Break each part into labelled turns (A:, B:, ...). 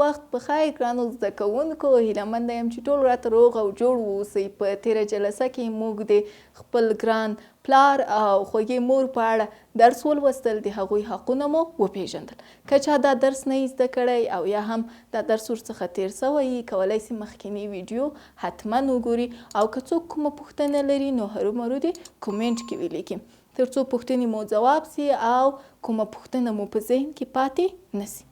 A: وخت په خیر ګرانو زده کوونکو. هیله منده یم چې ټول راته روغ او جوړ واوسئ. په تېره جلسه کې موږ د خپل ګران پلار او خوږې مور په اړه درس ولوستل، د هغوی حقونه مو وپیژندل. که چا دا درس نه یې زده کړی او یا هم دا درس ورڅخه تېر سوی یي، کولی سي مخکینی ویډیو حتما وګوري او که څوک کومه پوښتنه لري نو هرومرو دې کومنټ کې ولیکي تر څو پوښتنې مو ځواب سي او کومه پوښتنه مو په ذهن کې پاتې نسي.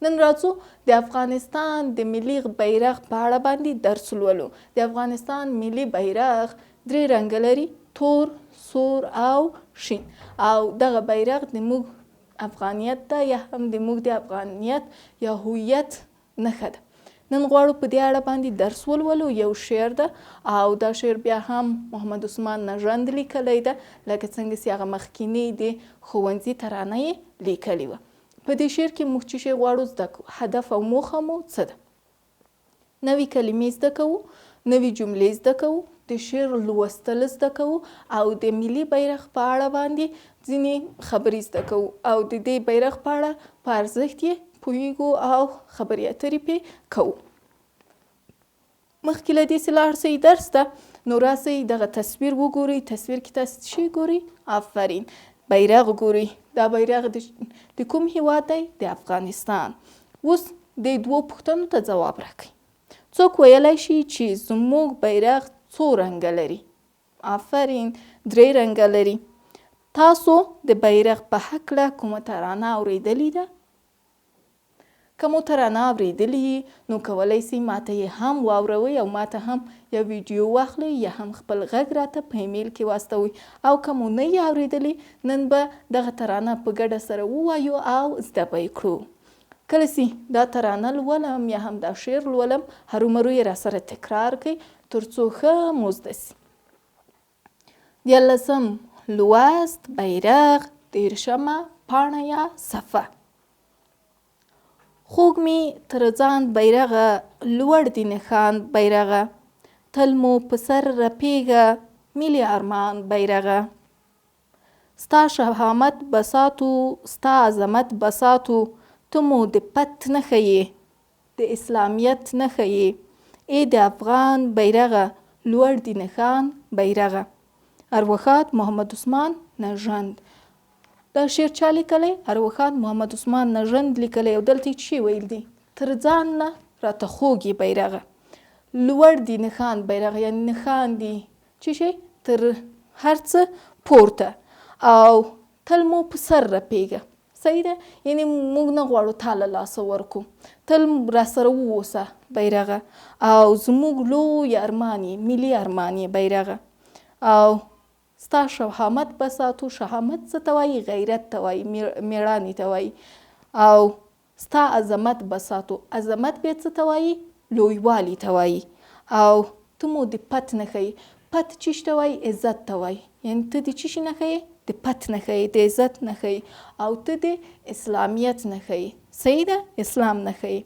A: نن راځو د افغانستان د ملي بیرغ په اړه باندې درس لولو. د افغانستان ملي بیرغ 3 رنګه لري: تور، سور او شین. او دغه بیرغ د موږ افغانیت ده یا هم د موږ د افغانیت یا هویت نښه ده. نن غواړو په دې اړه باندې درس ولولو. یو شعر ده او دا شعر بیا هم محمد عثمان نژند لیکلی ده، لکه څنګه چې هغه مخکینی د ښوونځي ترانه یې لیکلې وه. په دې شعر کې موږ څه شی غواړو زده کړو؟ هدف او موخه مو څه ده؟ نوې کلمې زده کوو، نوې جملې زده کوو، د شعر لوستل زده کوو او د ملي بیرغ په اړه باندې ځینې خبرې زده کوو او د دې بیرغ په اړه په ارزښت یې پوهیږو او خبرې اترې پرې کوو. مخکې له دې چې لاړ سئ درس ته نو راسئ دغه تصویر وګورئ. تصویر کې تاسو څه شی ګورئ؟ آفرین، بیرغ ګورئ. دا بیرغ د کوم هیواد دی؟ د افغانستان. اوس د 2 پوښتنو ته ځواب راکړئ. څوک ویلی شي چې زموږ بیرغ څو رنګه لري؟ آفرین، 3 رنګه لري. تاسو د بیرغ په هکله کومه ترانه اورېدلې ده؟ که مو ترانه اورېدلې نو کولی سئ ماته یې هم واوروئ او ماته هم یا ویډیو واخلئ یا هم خپل غږ راته په ایمیل کې واستوئ. او که مو نه یې اورېدلې نن به دغه ترانه په ګډه سره ووایو او زده به یې کړو. کله چې دا ترانه لولم یا هم دا شعر لولم هرومرو یې راسره تکرار کړئ تر څو ښه مو زده سي. 14 لوست بیرغ 13 پاڼه یا صفحه. خوږ می تر ځان بیرغه لوړ دی نښان بیرغه، تل مو په سر رپیږه ملي ارمان بیرغه. ستا شهامت بساتو، ستا عظمت بساتو، ته مو د پت نښه یې، د اسلامیت نښه یې. ای د افغان بیرغه لوړ دی نښان بیرغه. ارواښاد محمد عثمان نژند. دا شعر چا لیکلی؟ ارواښاد محمد عثمان نژند لیکلی. او دلته یې څه ویل دي؟ تر ځان نه راته خوږ یې بیرغه، لوړ دی نښان بیرغه، یعنې نښان دی څه شی؟ تر هر څه پورته او تل مو په سر رپیږه. صحیح ده؟ یعنې موږ نه غواړو تا له لاسه ورکو، تل راسره ووسه بیرغه او زموږ لوی ارمان یې، ملي ارمان یې بیرغه. او ستا شهامت بساتو، شهامت څه ته وایي؟ غیرت ته وایي، میړانې ته وایي. او ستا عظمت بساتو، عظمت بیا څه ته وایي؟ لویوالي ته وایي. او ته مو د پت نښه یې. پت څه ته وایي؟ عزت ته وایي. یعنې ته د څه شي نښه یې؟ د پت نښه یې، د عزت نښه یې او ته د اسلامیت نښه یې. صحیح ده؟ اسلام نښه یې.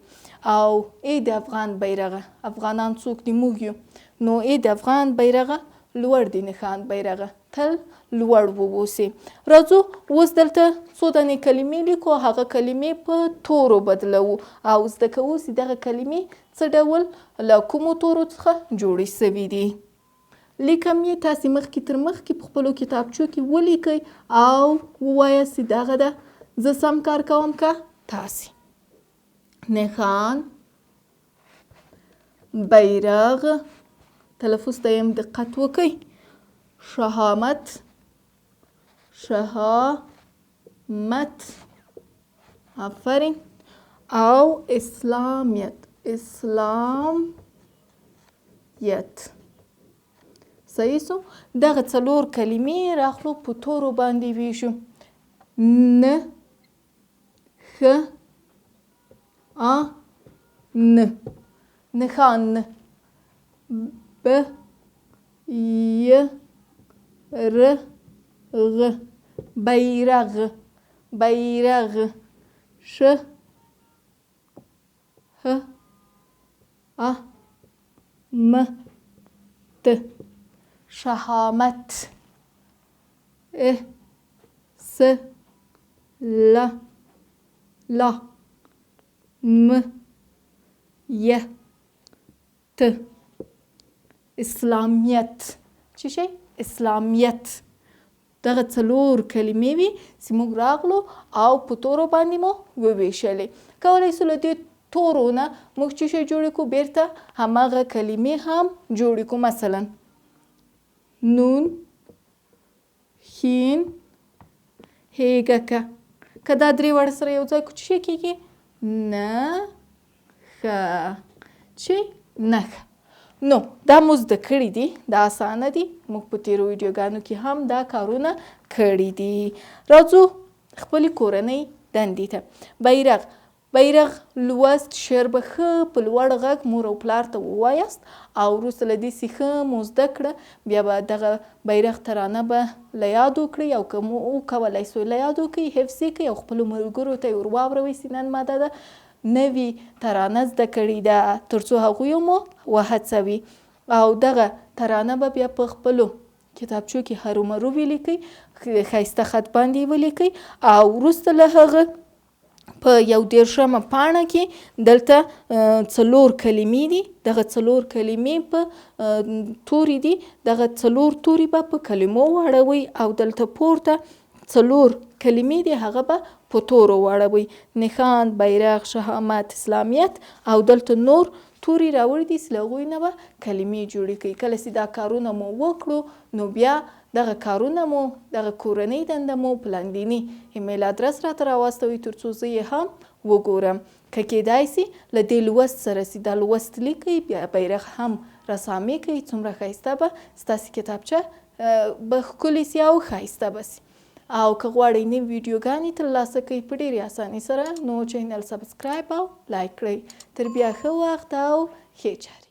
A: او ای د افغان بیرغه، افغانان څوک دي؟ موږ یو. نو ای د افغان بیرغه لوړ دی نښان بیرغه، تل لوړ ووسې. راځو اوس دلته څو دانې کلمې لیکو، هغه کلمې په تورو بدلوو او زده کوو چې دغه کلمې څه ډول له کومو تورو څخه جوړې سوي دي. لیکم یې، تاسې مخکې تر مخکې په خپلو کتابچو کې ولیکئ او ووایاست چې دغه ده. زه سم کار کوم که تاسې؟ نښان، بیرغ، تلفظ ته یم دقت وکئ، شهامت، شهامت، آفرین، او اسلامیت، اسلامیت. صحیح سو؟ دغه 4 کلمې راخلو په تورو باندې ویشو. نه، ښه، نه، نښان، ب، ی، ر، غ، بیرغ، بیرغ، ش، ه، م، ت، شهامت، س، ل، م، اسلامیت. څه شی؟ اسلامیت. دغه 4 کلمې وي چې موږ راغلو او په تورو باندې مو وویشلې. کولی سو له دې تورو نه موږ څه شی جوړې کړو؟ بیرته هماغه کلمې هم جوړې کړو. مثلا نون، ښین، هیږکه. که دا 3 واړه سره یو ځای کړو څه شی کېږي؟ نښه. چې نښه. نو دا مو زده کړي دي، دا اسانه دي. موږ په تیرو ویډیوګانو کې هم دا کارونه کړي دي. راځو خپلې کورنۍ دندې ته. بیرغ. بیرغ لوست شعر به ښه په لوړ غږ مور او پلار ته ووایاست او وروسته له دې چې ښه مو زده کړه بیا به دغه بیرغ ترانه به له یاد وکړئ او که مو وکولی سو له یاد وکړئ، حفظ یې کړئ او خپلو ملګرو ته یې ور واوروئ چې نن ما دا نوي ترانه زده کړې ده تر څو هغوی مو وهڅوي. او دغه ترانه به بیا په خپلو کتابچو کې هرومرو ولیکئ، ښایسته خط باندې یې ولیکئ او وروسته له هغه په 41مه پاڼه کې دلته 4 کلمې دي. دغه 4 کلمې په توري دي. دغه 4 توري به په کلمو واړوئ او دلته پورته 4 کلمې دي هغه به په تورو واړوئ. نښان، بیرغ، شهامت، اسلامیت او دلته نور توري راوړي دي چې له هغوی نه به کلمې جوړې کړئ. کله چې دا کارونه مو وکړو نو بیا دغه کارونه مو دغه کورنۍ دنده مو په لاندیني ایمیل ادرس راته راواستوئ تر څو زه یې هم وګورم. که کیدای سي له دې لوست سره چې دا لوست لیکئ بیا بیرغ هم رسامي کوئ، څومره ښایسته به ستاسې کتابچه به ښکلې سي او ښایسته به سي. او که غواړئ نوې ویډیوګانې ترلاسه کړئ په ډېرې اسانۍ سره نو چینل سبسکرایب او لایک کړئ. تر بیا ښه وخت او ښې چارې.